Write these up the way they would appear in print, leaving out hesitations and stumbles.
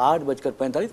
8:45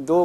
2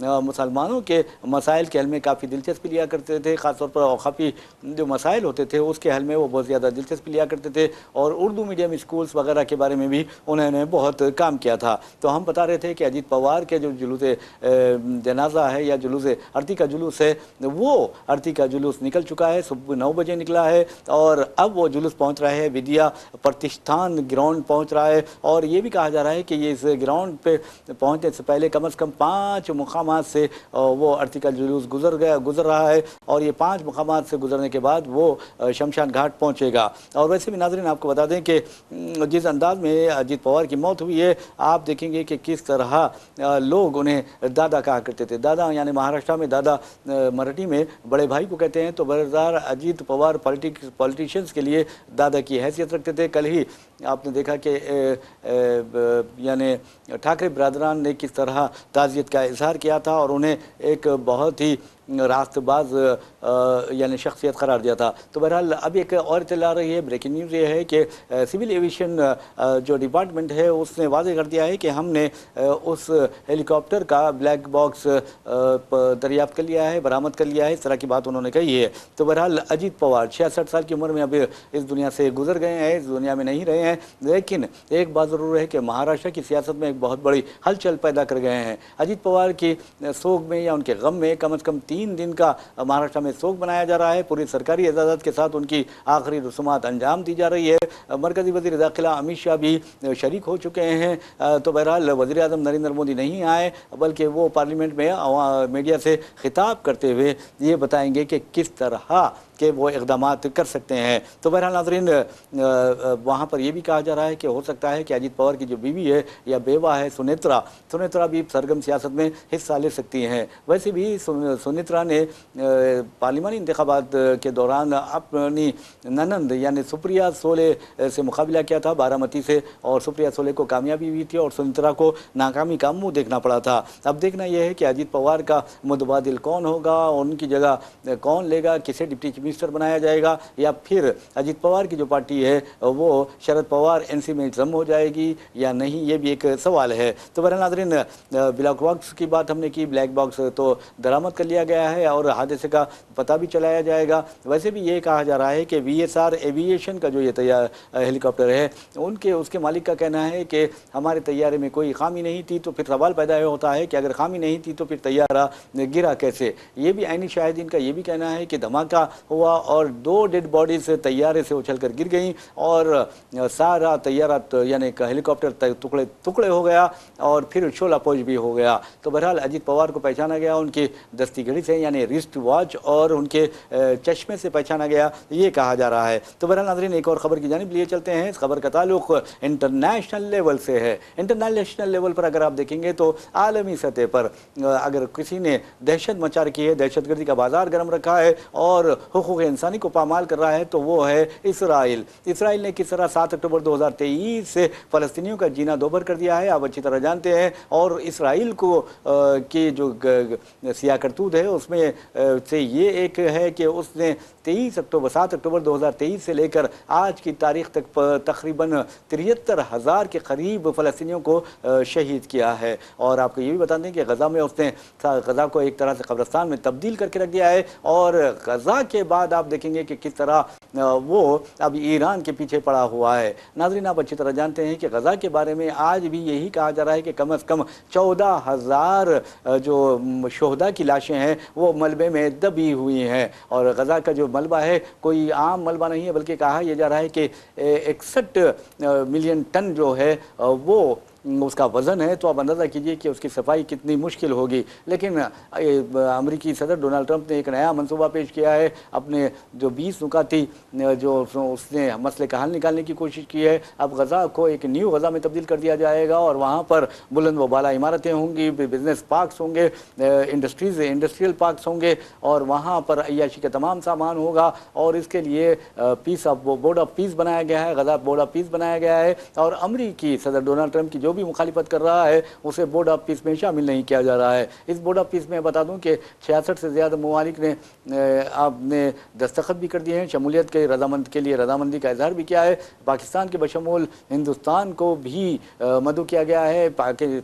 مسلمانوں کے مسائل کے حل میں کافی دلچسپی لیا کرتے تھے، خاص طور پر اوقافی جو مسائل ہوتے تھے اس کے حل میں وہ بہت زیادہ دلچسپی لیا کرتے تھے، اور اردو میڈیم اسکولز وغیرہ کے بارے میں بھی انہوں نے بہت کام کیا تھا۔ تو ہم بتا رہے تھے کہ اجیت پوار کے جو جلوس جنازہ ہے یا جلوس ارتھی کا جلوس ہے، وہ ارتھی کا جلوس نکل چکا ہے، صبح 9 بجے نکلا ہے، اور اب وہ جلوس پہنچ رہا ہے ودیا پرتشٹھان گراؤنڈ پہنچ رہا ہے، اور یہ بھی کہا جا رہا ہے کہ یہ اس گراؤنڈ پہ پہنچنے سے پہلے کم از کم 5 مقامات سے وہ ارتھی کا جلوس گزر رہا ہے، اور یہ 5 مقامات سے گزرنے کے بعد وہ شمشان گھاٹ پہنچے گا۔ اور ویسے بھی ناظرین آپ کو بتا دیں کہ جس انداز میں اجیت پوار کی موت ہوئی ہے، آپ دیکھیں گے کہ کس طرح لوگ انہیں دادا کہا کرتے تھے۔ دادا یعنی مہاراشٹر میں دادا مراٹھی میں بڑے بھائی کو کہتے ہیں، تو برظاہر اجیت پوار پولیٹیشینز کے لیے دادا کی حیثیت رکھتے تھے۔ کل ہی آپ نے دیکھا کہ یعنی ٹھاکرے برادران نے کس طرح تعزیت کا اظہار کیا تھا اور انہیں ایک بہت ہی راست باز یعنی شخصیت قرار دیا تھا۔ تو بہرحال اب ایک اور اطلاع آ رہی ہے، بریکنگ نیوز یہ ہے کہ سول ایویشن جو ڈپارٹمنٹ ہے اس نے واضح کر دیا ہے کہ ہم نے اس ہیلی کاپٹر کا بلیک باکس دریافت کر لیا ہے، برآمد کر لیا ہے، اس طرح کی بات انہوں نے کہی ہے۔ تو بہرحال اجیت پوار 66 سال کی عمر میں اب اس دنیا سے گزر گئے ہیں، اس دنیا میں نہیں رہے ہیں، لیکن ایک بات ضرور ہے کہ مہاراشٹر کی سیاست میں ایک بہت بڑی ہلچل پیدا کر گئے ہیں۔ اجیت پوار کی سوگ میں یا ان کے غم میں کم از کم 3 دن کا مہاراشٹر میں سوگ منایا جا رہا ہے، پوری سرکاری اعزازات کے ساتھ ان کی آخری رسومات انجام دی جا رہی ہے۔ مرکزی وزیر داخلہ امت شاہ بھی شریک ہو چکے ہیں۔ تو بہرحال وزیر اعظم نریندر مودی نہیں آئے، بلکہ وہ پارلیمنٹ میں میڈیا سے خطاب کرتے ہوئے یہ بتائیں گے کہ کس طرح کہ وہ اقدامات کر سکتے ہیں۔ تو بہرحال ناظرین وہاں پر یہ بھی کہا جا رہا ہے کہ ہو سکتا ہے کہ اجیت پوار کی جو بیوی ہے یا بیوہ ہے سنیترا بھی سرگرم سیاست میں حصہ لے سکتی ہیں۔ ویسے بھی سنیترا نے پارلیمانی انتخابات کے دوران اپنی ننند یعنی سپریا سولے سے مقابلہ کیا تھا بارامتی سے، اور سپریا سولے کو کامیابی ہوئی تھی اور سنیترا کو ناکامی کا منہ دیکھنا پڑا تھا۔ اب دیکھنا یہ ہے کہ اجیت پوار کا متبادل کون ہوگا، ان کی جگہ کون لے گا، کسے ڈپٹی چیف منسٹر بنایا جائے گا، یا پھر اجیت پوار کی جو پارٹی ہے وہ شرد پوار این سی میں ضم ہو جائے گی یا نہیں، یہ بھی ایک سوال ہے۔ تو بہرحال ناظرین بلیک باکس کی بات ہم نے کی، بلیک باکس تو درآمد کر لیا گیا ہے اور حادثے کا پتہ بھی چلایا جائے گا۔ ویسے بھی یہ کہا جا رہا ہے کہ وی ایس آر ایوییشن کا جو یہ ہیلی کاپٹر ہے اس کے مالک کا کہنا ہے کہ ہمارے طیارے میں کوئی خامی نہیں تھی، تو پھر سوال پیدا ہوتا ہے کہ اگر خامی نہیں تھی تو پھر طیارہ گرا کیسے۔ یہ بھی عینی شاہدین کا یہ بھی کہنا ہے کہ دھماکہ ہوا اور 2 ڈیڈ باڈیز طیارے سے اچھل کر گر گئیں اور سارا طیارہ یعنی ہیلی کاپٹر ٹکڑے ہو گیا اور پھر شعلہ پوش بھی ہو گیا۔ تو بہرحال اجیت پوار کو پہچانا گیا ان کی دستی گھڑی سے یعنی رسٹ واچ اور ان کے چشمے سے پہچانا گیا، یہ کہا جا رہا ہے۔ تو بہرحال ناظرین ایک اور خبر کی جانب لیے چلتے ہیں۔ اس خبر کا تعلق انٹرنیشنل لیول سے ہے۔ انٹرنیشنل لیول پر اگر آپ دیکھیں گے تو عالمی سطح پر اگر کسی نے دہشت مچا رکھی ہے، دہشت گردی کا بازار گرم رکھا ہے اور حقوق انسانی کو پامال کر رہا ہے تو وہ ہے اسرائیل۔ اسرائیل نے کس طرح 7 اکتوبر 2023 سے فلسطینیوں کا جینا دوبھر کر دیا ہے آپ اچھی طرح جانتے ہیں، اور اسرائیل کو کی جو سیاہ کرتوت ہے اس میں سے یہ ایک ہے کہ اس نے 7 اکتوبر 2023 سے لے کر آج کی تاریخ تک تقریباً 73,000 کے قریب فلسطینیوں کو شہید کیا ہے۔ اور آپ کو یہ بھی بتا دیں کہ غزہ میں اس نے غزہ کو ایک طرح سے قبرستان میں تبدیل کر کے رکھ دیا ہے، اور غزہ کے بعد آپ دیکھیں گے کہ کس طرح وہ اب ایران کے پیچھے پڑا ہوا ہے۔ ناظرین آپ اچھی طرح جانتے ہیں کہ غزہ کے بارے میں آج بھی یہی کہا جا رہا ہے کہ کم از کم 14,000 جو شہداء کی لاشیں ہیں وہ ملبے میں دبی ہوئی ہیں، اور غزہ کا جو ملبہ ہے کوئی عام ملبہ نہیں ہے، بلکہ کہا یہ جا رہا ہے کہ 61 ملین ٹن جو ہے وہ اس کا وزن ہے۔ تو آپ اندازہ کیجئے کہ اس کی صفائی کتنی مشکل ہوگی۔ لیکن امریکی صدر ڈونلڈ ٹرمپ نے ایک نیا منصوبہ پیش کیا ہے، اپنے جو 20 نکاتی جو اس نے مسئلے کا حل نکالنے کی کوشش کی ہے۔ اب غزہ کو ایک نیو غزہ میں تبدیل کر دیا جائے گا، اور وہاں پر بلند و بالا عمارتیں ہوں گی، بزنس پارکس ہوں گے، انڈسٹریل پارکس ہوں گے، اور وہاں پر عیاشی کا تمام سامان ہوگا، اور اس کے لیے بورڈ آف پیس بنایا گیا ہے، غزہ بورڈ آف پیس بنایا گیا ہے۔ اور امریکی صدر ڈونلڈ ٹرمپ کی جو جو بھی مخالفت کر رہا ہے اسے بورڈ آف پیس میں شامل نہیں کیا جا رہا ہے۔ اس بورڈ آف پیس میں بتا دوں کہ 66 سے زیادہ ممالک نے آپ نے دستخط بھی کر دیے ہیں، شمولیت کے لیے رضامندی کا اظہار بھی کیا ہے۔ پاکستان کے بشمول ہندوستان کو بھی مدعو کیا گیا ہے۔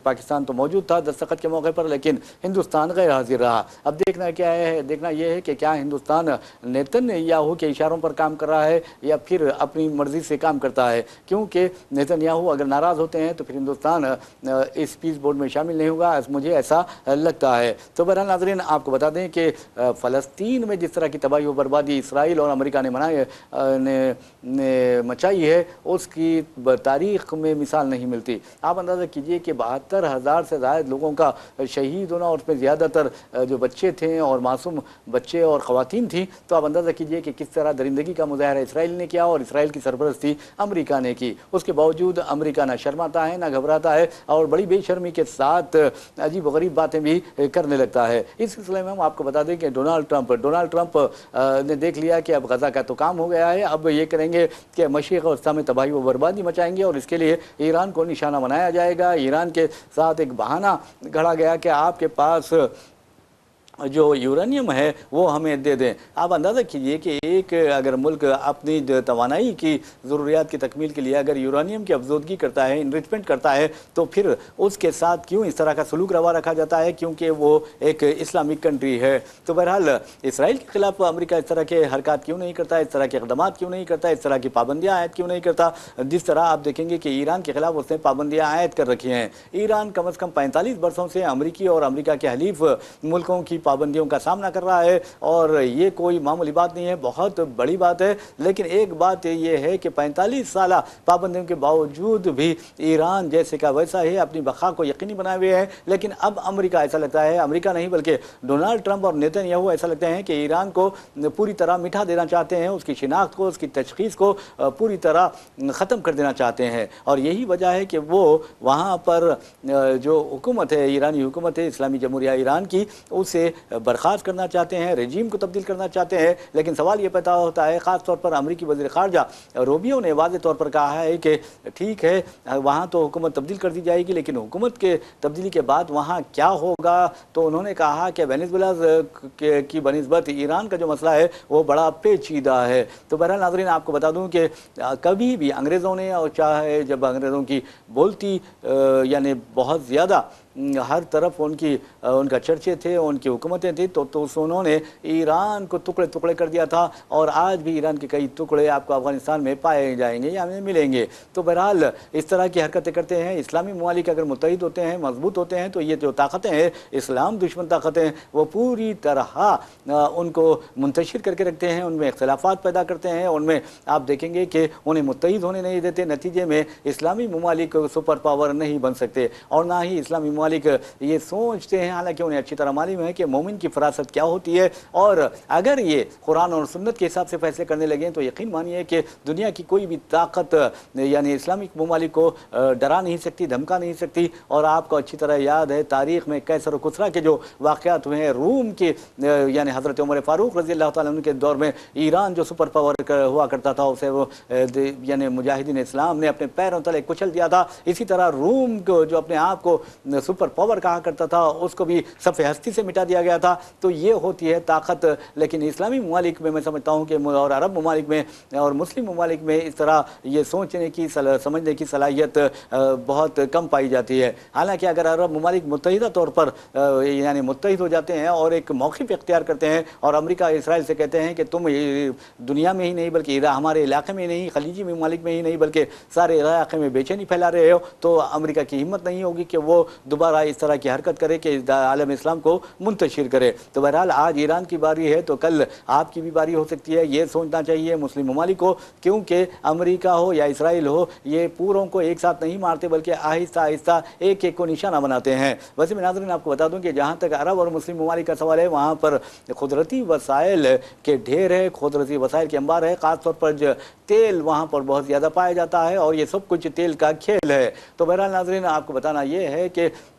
پاکستان تو موجود تھا دستخط کے موقع پر، لیکن ہندوستان غیر حاضر رہا۔ اب دیکھنا یہ ہے کہ کیا ہندوستان نیتن یاہو کے اشاروں پر کام کر رہا ہے یا پھر اپنی مرضی سے کام کرتا ہے، کیونکہ نیتن یاہو اگر ناراض ہوتے ہیں تو پھر ہندوستان اس پیس بورڈ میں شامل نہیں ہوگا، مجھے ایسا لگتا ہے۔ تو بہرحال ناظرین آپ کو بتا دیں کہ فلسطین میں جس طرح کی تباہی و بربادی اسرائیل اور امریکہ نے مچائی ہے اس کی تاریخ میں مثال نہیں ملتی۔ آپ اندازہ کیجئے کہ 72,000 سے زائد لوگوں کا شہید ہونا، اور اس میں زیادہ تر جو بچے تھے اور معصوم بچے اور خواتین تھیں، تو آپ اندازہ کیجئے کہ کس طرح درندگی کا مظاہرہ اسرائیل نے کیا اور اسرائیل کی سرپرستی امریکہ نے کی۔ اس کے باوجود امریکہ نہ شرماتا ہے نہ گھبراتا ہے اور بڑی بے شرمی کے ساتھ عجیب و غریب باتیں بھی کرنے لگتا ہے۔ اس سلسلے میں ہم آپ کو بتا دیں کہ ڈونالڈ ٹرمپ نے دیکھ لیا کہ اب غزہ کا تو کام ہو گیا ہے، اب یہ کریں گے کہ مشرق وسطیٰ میں تباہی و بربادی مچائیں گے اور اس کے لیے ایران کو نشانہ بنایا جائے گا۔ ایران کے ساتھ ایک بہانہ گھڑا گیا کہ آپ کے پاس جو یورانیم ہے وہ ہمیں دے دیں۔ آپ اندازہ کیجئے کہ ایک اگر ملک اپنی توانائی کی ضروریات کی تکمیل کے لیے اگر یورانیم کی افزودگی کرتا ہے، انریچمنٹ کرتا ہے، تو پھر اس کے ساتھ کیوں اس طرح کا سلوک روا رکھا جاتا ہے؟ کیونکہ وہ ایک اسلامک کنٹری ہے۔ تو بہرحال اسرائیل کے خلاف امریکہ اس طرح کے حرکات کیوں نہیں کرتا، اس طرح کے اقدامات کیوں نہیں کرتا، اس طرح کی پابندیاں عائد کیوں نہیں کرتا؟ جس طرح آپ دیکھیں گے کہ ایران کے خلاف اس نے پابندیاں عائد کر رکھی ہیں۔ ایران کم از کم 45 برسوں سے امریکی اور امریکہ کے حلیف ملکوں کی پابندیوں کا سامنا کر رہا ہے، اور یہ کوئی معمولی بات نہیں ہے، بہت بڑی بات ہے۔ لیکن ایک بات یہ ہے کہ 45 سالہ پابندیوں کے باوجود بھی ایران جیسے کا ویسا ہی اپنی بقا کو یقینی بنائے ہوئے ہے۔ لیکن اب امریکہ ایسا لگتا ہے، امریکہ نہیں بلکہ ڈونالڈ ٹرمپ اور نیتن یاہو ایسا لگتے ہیں کہ ایران کو پوری طرح مٹھا دینا چاہتے ہیں، اس کی شناخت کو، اس کی تشخیص کو پوری طرح ختم کر دینا چاہتے ہیں۔ اور یہی وجہ ہے کہ وہ وہاں پر جو حکومت ہے، ایرانی حکومت ہے اسلامی جمہوریہ ایران کی، اسے برخاست کرنا چاہتے ہیں، رجیم کو تبدیل کرنا چاہتے ہیں۔ لیکن سوال یہ پیدا ہوتا ہے، خاص طور پر امریکی وزیر خارجہ روبیو نے واضح طور پر کہا ہے کہ ٹھیک ہے وہاں تو حکومت تبدیل کر دی جائے گی، لیکن حکومت کے تبدیلی کے بعد وہاں کیا ہوگا؟ تو انہوں نے کہا کہ وینزویلا کی بنسبت ایران کا جو مسئلہ ہے وہ بڑا پیچیدہ ہے۔ تو بہرحال ناظرین آپ کو بتا دوں کہ کبھی بھی انگریزوں نے، اور چاہے جب انگریزوں کی بولتی یعنی بہت زیادہ ہر طرف ان کا چرچے تھے، ان کی حکومتیں تھیں، تو انہوں نے ایران کو ٹکڑے ٹکڑے کر دیا تھا، اور آج بھی ایران کے کئی ٹکڑے آپ کو افغانستان میں پائے جائیں گے یا ہمیں ملیں گے۔ تو بہرحال اس طرح کی حرکتیں کرتے ہیں اسلامی ممالک، اگر متحد ہوتے ہیں، مضبوط ہوتے ہیں، تو یہ جو طاقتیں ہیں اسلام دشمن طاقتیں، وہ پوری طرح ان کو منتشر کر کے رکھتے ہیں، ان میں اختلافات پیدا کرتے ہیں، ان میں آپ دیکھیں گے کہ انہیں متحد ہونے نہیں دیتے۔ نتیجے میں اسلامی ممالک سپر پاور نہیں بن سکتے، اور نہ ہی اسلامی ممالک یہ سوچتے ہیں، حالانکہ انہیں اچھی طرح معلوم ہے کہ مومن کی فراست کیا ہوتی ہے، اور اگر یہ قرآن اور سنت کے حساب سے فیصلے کرنے لگیں تو یقین مانیے کہ دنیا کی کوئی بھی طاقت یعنی اسلامک ممالک کو ڈرا نہیں سکتی، دھمکا نہیں سکتی۔ اور آپ کو اچھی طرح یاد ہے تاریخ میں کیسر و کسریٰ کے جو واقعات ہوئے ہیں، روم کے یعنی حضرت عمر فاروق رضی اللہ تعالیٰ عنہ کے دور میں ایران جو سپر پاور ہوا کرتا تھا، اسے وہ یعنی مجاہدین اسلام نے اپنے پیروں تلے کچل دیا تھا۔ اسی طرح روم کو جو اپنے آپ کو سپر پاور کہا کرتا تھا، اس کو بھی صف ہستی سے مٹا دیا گیا تھا۔ تو یہ ہوتی ہے طاقت۔ لیکن اسلامی ممالک میں سمجھتا ہوں کہ اور عرب ممالک میں اور مسلم ممالک میں اس طرح یہ سوچنے کی سمجھنے کی صلاحیت بہت کم پائی جاتی ہے۔ حالانکہ اگر عرب ممالک متحدہ طور پر یعنی متحد ہو جاتے ہیں اور ایک موقف اختیار کرتے ہیں، اور امریکہ اسرائیل سے کہتے ہیں کہ تم دنیا میں ہی نہیں بلکہ ہمارے علاقے میں نہیں، خلیجی ممالک میں ہی نہیں بلکہ سارے علاقے میں بے چینی پھیلا رہے ہو، تو امریکہ کی ہمت نہیں ہوگی کہ وہ دوبارہ اس طرح کی حرکت کرے کہ عالم اسلام کو منتشر کرے۔ تو بہرحال آج ایران کی باری ہے تو کل آپ کی بھی باری ہو سکتی ہے۔ یہ سوچنا چاہیے مسلم ممالک کو، کیونکہ امریکہ ہو یا اسرائیل ہو، یہ پوروں کو ایک ساتھ نہیں مارتے بلکہ آہستہ آہستہ ایک ایک کو نشانہ بناتے ہیں۔ ویسے میں ناظرین آپ کو بتا دوں کہ جہاں تک عرب اور مسلم ممالک کا سوال ہے، وہاں پر قدرتی وسائل کے ڈھیر ہے، قدرتی وسائل کے انبار ہے، خاص طور پر تیل وہاں پر بہت زیادہ پایا جاتا ہے، اور یہ سب کچھ تیل کا کھیل ہے۔ تو بہرحال ناظرین آپ کو بتانا یہ ہے کہ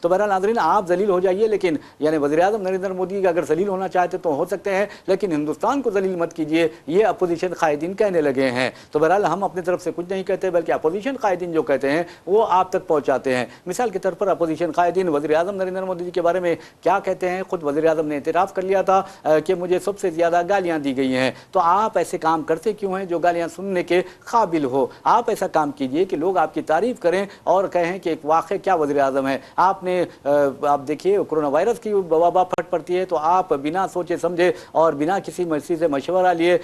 تو بہرحال ناظرین آپ ذلیل ہو جائیے، لیکن یعنی وزیر اعظم نریندر مودی اگر ذلیل ہونا چاہتے تو ہو سکتے ہیں، لیکن ہندوستان کو ذلیل مت کیجیے، یہ اپوزیشن قائدین کہنے لگے ہیں۔ تو بہرحال ہم اپنی طرف سے کچھ نہیں کہتے، بلکہ اپوزیشن قائدین جو کہتے ہیں وہ آپ تک پہنچاتے ہیں۔ مثال کے طور پر اپوزیشن قائدین وزیر اعظم نریندر مودی جی کے بارے میں کیا کہتے ہیں؟ خود وزیر اعظم نے اعتراف کر لیا تھا کہ مجھے سب سے زیادہ گالیاں دی گئی ہیں۔ تو آپ ایسے کام کرتے کیوں ہیں جو گالیاں سننے کے قابل ہو؟ آپ ایسا کام کیجئے کہ لوگ آپ کی تعریف کریں اور کہیں کہ ایک واقع کیا وزیر اعظم ہے۔ آپ دیکھیے کرونا وائرس کی وبا پھٹ پڑتی ہے تو آپ بنا سوچے سمجھے اور بنا کسی سے مشورہ لیے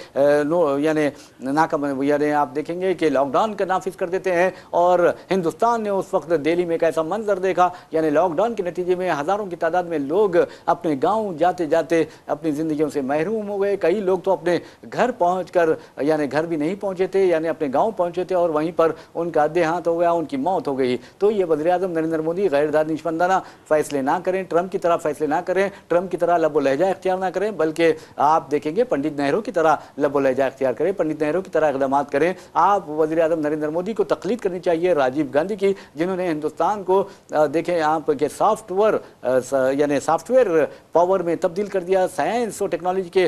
یعنی آپ دیکھیں گے کہ لاک ڈاؤن کا نافذ کر دیتے ہیں، اور ہندوستان نے اس وقت دہلی میں ایک ایسا منظر دیکھا، یعنی لاک ڈاؤن کے نتیجے میں ہزاروں کی تعداد میں لوگ اپنے گاؤں جاتے جاتے اپنی زندگیوں سے محروم ہو گئے۔ کئی لوگ تو اپنے گھر پہنچ کر یعنی گھر بھی نہیں پہنچے تھے، یعنی اپنے گاؤں پہنچے تھے اور وہیں پر ان کا دیہانت ہو گیا، ان کی موت ہو گئی۔ تو یہ وزیر اعظم نریندر مودی غیر دانشمندانہ فیصلے نہ کریں، ٹرمپ کی طرح فیصلے نہ کریں، ٹرمپ کی طرح لب و لہجہ اختیار نہ کریں، بلکہ آپ دیکھیں گے پنڈت نہرو کی طرح لب و لہجہ اختیار کریں، پنڈت نہرو کی طرح اقدامات کریں۔ آپ وزیر اعظم نریندر مودی کو تقلید کرنی چاہیے راجیو گاندھی کی، جنہوں نے ہندوستان کو دیکھیں آپ کے سافٹ ویئر پاور میں تبدیل کر دیا، سائنس اور ٹیکنالوجی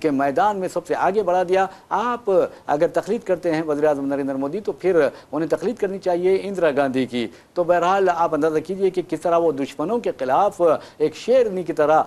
کے میدان میں سب سے آگے بڑھا دیا۔ آپ اگر تقلید کرتے ہیں وزیر اعظم نریندر مودی تو پھر انہیں تقلید کرنی چاہیے اندرا گاندھی کی۔ تو بہرحال آپ اندازہ کیجئے کہ کس طرح وہ دشمنوں کے خلاف ایک شیرنی کی طرح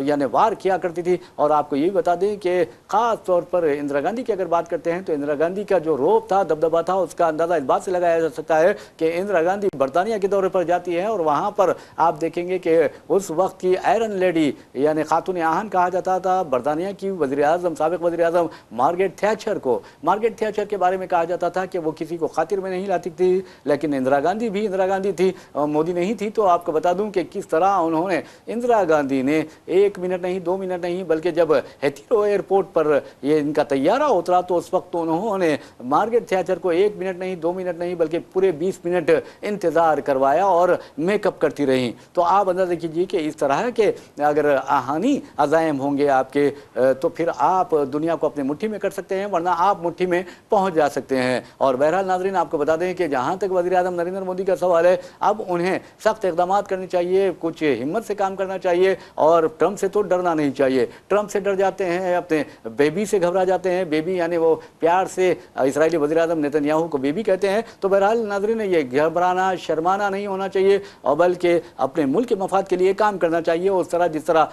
یعنی وار کیا کرتی تھی۔ اور آپ کو یہ بتا دیں کہ خاص طور پر اندرا گاندھی کی اگر بات کرتے ہیں تو اندرا گاندھی کا جو روب تھا، دبدبا تھا، اس کا اندازہ اس بات سے لگایا جا سکتا ہے کہ اندرا گاندھی برطانیہ کے دورے پر جاتی ہے اور وہاں پر آپ دیکھیں گے کہ اس وقت کی آئرن لیڈی یعنی خاتون آہن کہا جاتا تھا برطانیہ کی وزیر اعظم، سابق وزیر اعظم مارگریٹ تھیچر کو۔ مارگریٹ تھیچر کے بارے میں کہا جاتا تھا کہ وہ کسی کو خاطر میں نہیں لاتی تھی، لیکن اندرا گاندھی بھی اندرا گاندھی تھی، مودی نہیں تھی۔ تو آپ کو بتا دوں کہ کس طرح انہوں نے اندرا گاندھی نے 1 منٹ نہیں 2 منٹ نہیں بلکہ جب ہیتھرو ایئرپورٹ پر یہ ان کا طیارہ اترا تو اس وقت انہوں نے مارگریٹ تھیچر کو 1 منٹ نہیں 2 منٹ نہیں بلکہ پورے 20 منٹ انتظار کروایا اور میک اپ کرتی رہیں۔ تو آپ اندازہ کیجیے کہ اس طرح کے اگر آہانی عزائم ہوں گے آپ کے تو پھر آپ دنیا کو اپنے مٹھی میں کر سکتے ہیں، ورنہ آپ مٹھی میں پہنچ جا سکتے ہیں۔ اور بہرحال ناظرین آپ کو بتا دیں کہ جہاں تک وزیر اعظم نریندر مودی کا سوال ہے، اب انہیں سخت اقدامات کرنے چاہیے، کچھ ہمت سے کام کرنا چاہیے، اور ٹرمپ سے تو ڈرنا نہیں چاہیے۔ ٹرمپ سے ڈر جاتے ہیں، اپنے بیبی سے گھبرا جاتے ہیں، بیبی یعنی وہ پیار سے اسرائیلی وزیر اعظم نیتن یاہو کو بیبی کہتے ہیں۔ تو بہرحال ناظرین یہ گھبرانا شرمانا نہیں ہونا چاہیے، اور بلکہ اپنے ملک کے مفاد کے لیے کام کرنا چاہیے، اس طرح جس طرح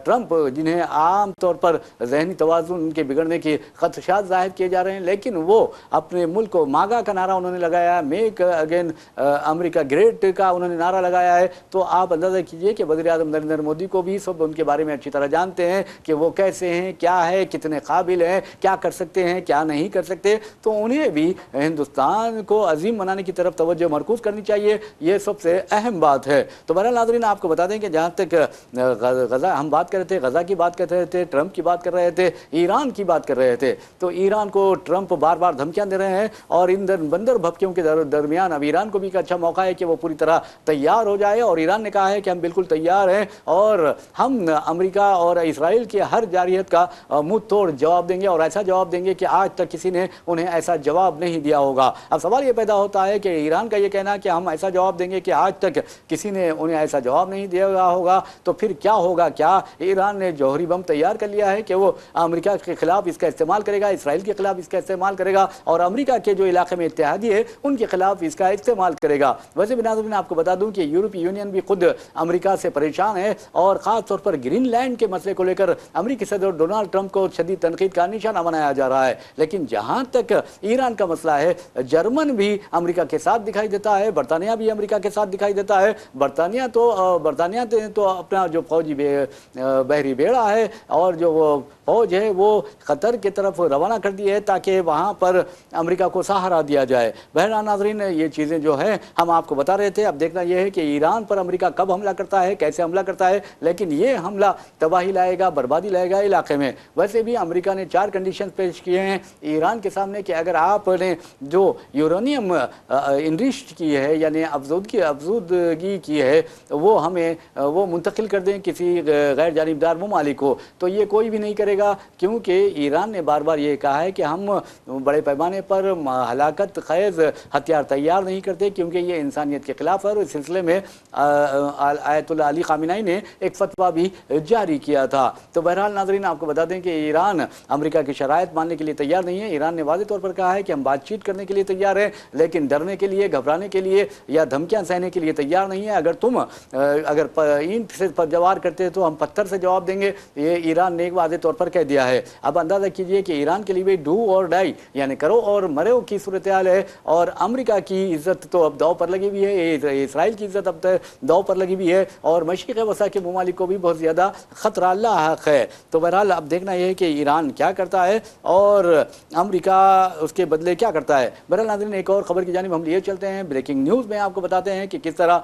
ٹرمپ جنہیں عام طور پر ذہنی توازن ان کے بگڑنے کے خدشات ظاہر کیے جا رہے ہیں، لیکن وہ اپنے ملک کو ماگا کا نعرہ انہوں نے لگایا ہے، میک اگین امریکہ گریٹ کا انہوں نے نعرہ لگایا ہے۔ تو آپ اندازہ کیجئے کہ وزیر اعظم نریندر مودی کو بھی سب ان کے بارے میں اچھی طرح جانتے ہیں کہ وہ کیسے ہیں، کیا ہے، کتنے قابل ہیں، کیا کر سکتے ہیں، کیا نہیں کر سکتے۔ تو انہیں بھی ہندوستان کو عظیم بنانے کی طرف توجہ مرکوز کرنی چاہیے، یہ سب سے اہم بات ہے۔ تو بہرحال ناظرین آپ کو بتا دیں کہ جہاں تک غزہ ہم بات کر رہے تھے، غزہ کی بات کر رہے تھے، ٹرمپ کی بات کر رہے تھے، ایران کی بات کر رہے تھے، تو ایران کو ٹرمپ بار بار دھمکیاں دے رہے ہیں، اور ان بندر بھبکیوں کے درمیان اب ایران کو بھی ایک اچھا موقع ہے کہ وہ پوری طرح تیار ہو جائے، اور ایران نے کہا ہے کہ ہم بالکل تیار ہیں اور ہم امریکہ اور اسرائیل کی ہر جارحیت کا منہ توڑ جواب دیں گے، اور ایسا جواب دیں گے کہ آج تک کسی نے انہیں ایسا جواب نہیں دیا ہوگا۔ اب سوال یہ پیدا ہوتا ہے کہ ایران کا یہ کہنا کہ ہم ایسا جواب دیں گے کہ آج تک کسی نے انہیں ایسا جواب نہیں دیا ہوگا، تو پھر کیا ہوگا؟ کیا ایران نے جوہری بم تیار کر لیا ہے کہ وہ امریکہ کے خلاف اس کا استعمال کرے گا، اسرائیل کے خلاف اس کا استعمال کرے گا، اور امریکہ کے جو علاقے میں اتحادی ہے ان کے خلاف اس کا استعمال کرے گا؟ ویسے بھی ناظرین آپ کو بتا دوں کہ یورپی یونین بھی خود امریکہ سے پریشان ہے، اور خاص طور پر گرین لینڈ کے مسئلے کو لے کر امریکی صدر ڈونلڈ ٹرمپ کو شدید تنقید کا نشانہ بنایا جا رہا ہے۔ لیکن جہاں تک ایران کا مسئلہ ہے، جرمن بھی امریکہ کے ساتھ دکھائی دیتا ہے، برطانیہ بھی امریکہ کے ساتھ دکھائی دیتا ہے۔ برطانیہ تو اپنا جو فوجی بحری بیڑا ہے اور جو وہ فوج ہے وہ قطر کی طرف روانہ کر دی ہے تاکہ وہاں پر امریکہ کو سہارا دیا جائے۔ بہرحال ناظرین یہ چیزیں جو ہیں ہم آپ کو بتا رہے تھے، اب دیکھنا یہ ہے کہ ایران پر امریکہ کب حملہ کرتا ہے، کیسے حملہ کرتا ہے، لیکن یہ حملہ تباہی لائے گا، بربادی لائے گا علاقے میں۔ ویسے بھی امریکہ نے 4 کنڈیشن پیش کیے ہیں ایران کے سامنے کہ اگر آپ نے جو یورانیم انریچڈ کی ہے یعنی افزودگی کی ہے وہ منتقل کر دیں کسی غیر جانبدار ممالک کو، تو یہ کوئی بھی نہیں کرے گا، کیونکہ ایران نے بار بار یہ کہا ہے کہ ہم بڑے پیمانے پر ہلاکت خیز ہتھیار تیار نہیں کرتے کیونکہ یہ انسانیت کے خلاف ہے، اور اس سلسلے میں آیت اللہ علی خامنائی نے ایک فتویٰ بھی جاری کیا تھا۔ تو بہرحال ناظرین آپ کو بتا دیں کہ ایران امریکہ کی شرائط ماننے کے لیے تیار نہیں ہے۔ ایران نے واضح طور پر کہا ہے کہ ہم بات چیت کرنے کے لیے تیار ہیں، لیکن ڈرنے کے لیے، گھبرانے کے لیے یا دھمکیاں سہنے کے لیے تیار نہیں ہے۔ اگر اینٹ سے جواب کرتے تو ہم پتھر سے جواب دیں گے، یہ ایران نے واضح طور پر کہہ دیا ہے۔ اب اندازہ کیجئے کہ ایران کے لیے بھی ڈو اور ڈائی یعنی کرو اور مرو کی صورتحال ہے، اور امریکہ کی عزت تو اب داؤ پر لگی ہوئی ہے، اسرائیل کی عزت اب داؤ پر لگی ہوئی ہے، اور مشرق وسطی کے ممالک کو بھی بہت زیادہ خطرہ لاحق ہے۔ تو بہرحال اب دیکھنا یہ ہے کہ ایران کیا کرتا ہے اور امریکہ اس کے بدلے کیا کرتا ہے۔ بہرحال ناظرین ایک اور خبر کی جانب ہم لیے چلتے ہیں۔ بریکنگ نیوز میں آپ کو بتاتے ہیں کہ کس طرح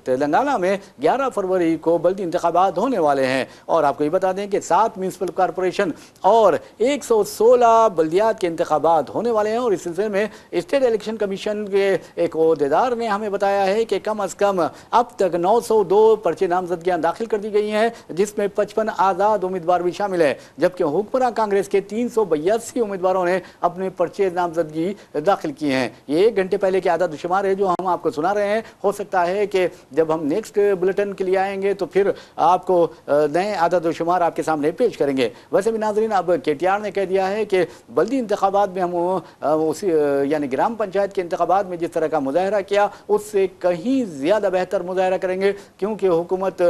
تلنگانہ میں 11 فروری کو بلدی انتخابات ہونے والے ہیں، اور آپ کو یہ بتا دیں کہ 7 میونسپل کارپوریشن اور 116 بلدیات کے انتخابات ہونے والے ہیں، اور اس سلسلے میں اسٹیٹ الیکشن کمیشن کے ایک عہدیدار نے ہمیں بتایا ہے کہ کم از کم اب تک 902 پرچے نامزدگیاں داخل کر دی گئی ہیں، جس میں 55 آزاد امیدوار بھی شامل ہیں، جبکہ حکمراں کانگریس کے 382 امیدواروں نے اپنے پرچے نامزدگی داخل کی ہیں۔ یہ 1 گھنٹے پہلے کے اعداد و شمار ہے جو ہم آپ کو سنا رہے ہیں۔ ہو سکتا ہے کہ جب ہم نیکسٹ بلیٹن کے لیے آئیں گے تو پھر آپ کو نئے اعداد و شمار آپ کے سامنے پیش کریں گے۔ ویسے بھی ناظرین اب کے ٹی آر نے کہہ دیا ہے کہ بلدی انتخابات میں ہم یعنی گرام پنچایت کے انتخابات میں جس طرح کا مظاہرہ کیا اس سے کہیں زیادہ بہتر مظاہرہ کریں گے، کیونکہ حکومت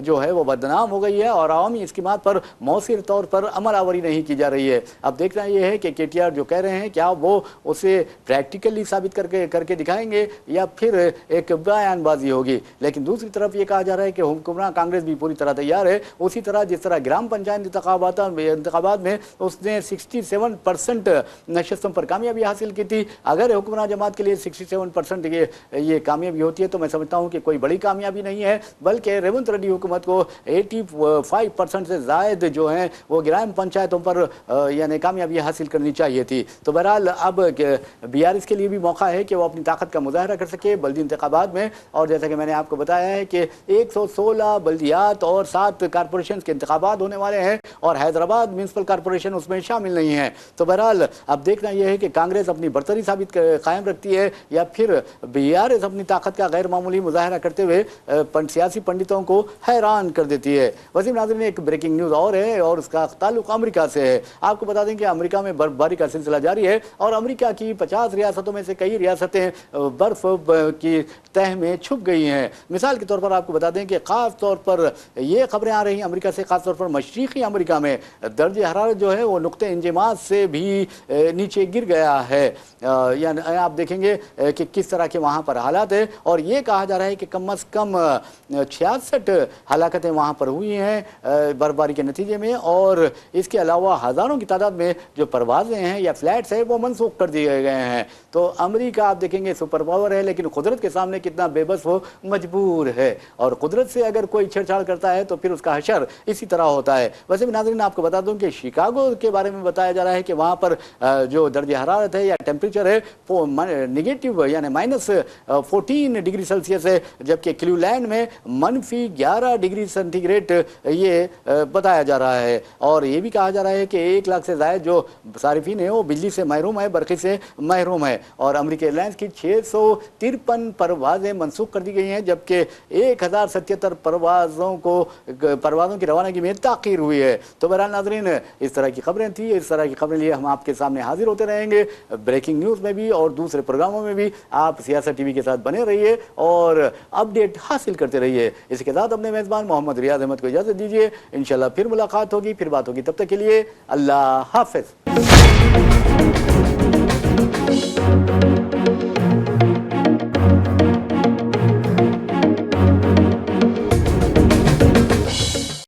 جو ہے وہ بدنام ہو گئی ہے اور عوامی اسکیمات پر مؤثر طور پر عمل آوری نہیں کی جا رہی ہے۔ اب دیکھنا یہ ہے کہ ٹی آر جو کہہ رہے ہیں کیا وہ اسے پریکٹیکلی ثابت کر کے دکھائیں گے یا پھر ایک بیان بازی ہوگی۔ لیکن دوسری طرف یہ کہا جا رہا ہے کہ حکمراں کانگریس بھی پوری طرح تیار ہے، اسی طرح جس طرح گرام پنچایت انتخابات میں اس نے 67% نشستوں پر کامیابی حاصل کی تھی۔ اگر حکمراں جماعت کے لیے 67% یہ کامیابی ہوتی ہے تو میں سمجھتا ہوں کہ کوئی بڑی کامیابی نہیں ہے، بلکہ ریونت ریڈی حکومت کو 85% سے زائد جو ہیں وہ گرام پنچایتوں پر یعنی کامیابی حاصل کرنی چاہیے تھی۔ تو بہرحال اب بی آر ایس کے لیے بھی موقع ہے کہ وہ اپنی طاقت کا مظاہرہ کر سکے بلدی انتخابات میں، اور جیسا کہ میں نے آپ کو بتایا ہے کہ 116 بلدیات اور 7 کارپوریشن کے انتخابات ہونے والے ہیں، اور حیدرآباد میونسپل کارپوریشن اس میں شامل نہیں ہے۔ تو بہرحال اب دیکھنا یہ ہے کہ کانگریس اپنی برتری ثابت قائم رکھتی ہے یا پھر بی آر ایس اپنی طاقت کا غیر معمولی مظاہرہ کرتے ہوئے سیاسی پنڈتوں کو حیران کر دیتی ہے۔ وسیم ناظرین ایک بریکنگ نیوز اور ہے، اور اس کا تعلق امریکہ سے ہے۔ آپ کو بتا دیں کہ امریکہ میں برف باری کا سلسلہ جاری ہے، اور امریکہ کی 50 ریاستوں میں سے کئی ریاستیں برف کی تہ میں چھپ گئی ہیں۔ مثال کے طور پر آپ کو بتا دیں کہ خاص طور پر یہ خبریں آ رہی ہیں امریکہ سے، خاص طور پر مشرقی امریکہ میں درجہ حرارت جو ہے وہ نقطہ انجماد سے بھی نیچے گر گیا ہے۔ یعنی آپ دیکھیں گے کہ کس طرح کے وہاں پر حالات ہیں، اور یہ کہا جا رہا ہے کہ کم از کم 66 ہلاکتیں وہاں پر ہوئی ہیں برف باری کے نتیجے میں، اور اس کے علاوہ ہزاروں کی تعداد میں جو پروازیں ہیں یا فلائٹس ہیں وہ منسوخ کر دیے گئے ہیں۔ تو امریکہ آپ دیکھیں گے سپر پاور ہے، لیکن قدرت کے سامنے کتنا بے بس وہ مجبور ہے، اور قدرت سے اگر کوئی چھیڑ چھاڑ کرتا ہے تو پھر اس کا حشر اسی طرح ہوتا ہے۔ ویسے بھی ناظرین آپ کو بتا دوں کہ شکاگو کے بارے میں بتایا جا رہا ہے کہ وہاں پر جو درجہ حرارت ہے یا ٹیمپریچر ہے وہ نگیٹو یعنی -14 ڈگری سیلسیس ہے، جبکہ کلیولینڈ میں -11 ڈگری سینٹی گریڈ یہ بتایا جا رہا ہے۔ اور یہ بھی کہا جا رہا ہے کہ 1 لاکھ سے زائد جو صارفین ہیں وہ بجلی سے محروم ہے، برقی سے محروم ہے، اور امریکی ایئرلائنس کی 653 پروازیں منسوخ کر دی گئی ہیں، جبکہ 1077 پروازوں کی روانگی میں تاخیر ہوئی ہے۔ تو بہرحال ناظرین اس طرح کی خبریں تھیں، اس طرح کی خبریں لیے ہم آپ کے سامنے حاضر ہوتے رہیں گے، بریکنگ نیوز میں بھی اور دوسرے پروگراموں میں بھی۔ آپ سیاست ٹی وی کے ساتھ بنے رہیے اور اپڈیٹ حاصل کرتے رہیے۔ اس کے ساتھ اپنے میزبان محمد ریاض احمد کو اجازت دیجیے، انشاءاللہ پھر ملاقات ہوگی، پھر بات ہوگی، تب تک کے لیے اللہ حافظ۔